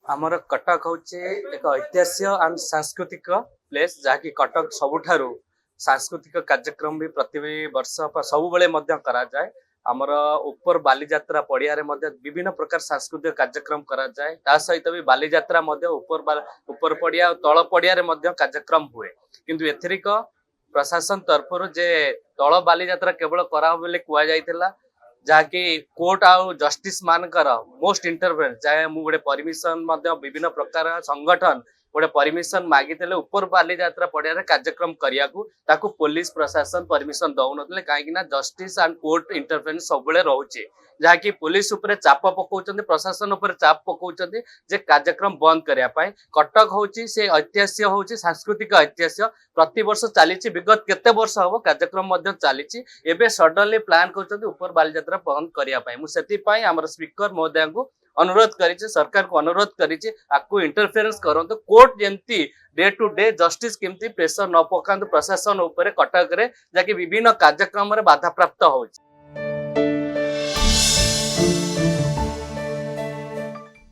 आमर कटक हूँ एक ऐतिहासिक एंड सांस्कृतिक प्लेस जहाँकि कटक सबुठारु सांस्कृतिक कार्यक्रम भी प्रति वर्ष सब बेले करा जाए। आमर ऊपर बालीजात्रा पड़िया विभिन्न प्रकार सांस्कृतिक कार्यक्रम करा जाए। ता सहित भी बालीजात्रा ऊपर पड़िया तल पड़िया कार्यक्रम हुए किंतु एथरिक प्रशासन तरफ जे तल बालीजात्रा केवल करा बोले कुआ जाइथिला जहाँकि कोर्ट आउ जस्टिस मानकर मोस्ट इंटरफेरेंस चाहे मु गोटे परमिशन विभिन्न प्रकार संगठन गोटे परमिशन मागिते ऊपर बालीजात्रा पड़िया कार्यक्रम करिया ताकू पुलिस प्रशासन परमिशन दौन कहीं जस्टिस एंड कोर्ट इंटरफेरेंस सब रोचे जहाँकि पुलिस उपरे चाप पकाउछन्ते प्रशासन उपरे चाप पकाउछन्ते जे कार्यक्रम बंद करने। कटक होची से ऐतिहासिक होची सांस्कृतिक ऐतिहासिक प्रति वर्ष चली विगत केते वर्ष हम कार्यक्रम चली एबे सडनली प्लान कर ऊपर बालीजात्रा बंद करने। मुझे आमर स्पीकर महोदय को अनुरोध करी सरकार को अनुरोध करी आपको इंटरफेरेंस करंतु कोर्ट जेमती डे टू डे जस्टिस केमती प्रेशर न पकांतु प्रशासन उपरे कटक रे जाकि विभिन्न कार्यक्रम रे बाधा प्राप्त होची।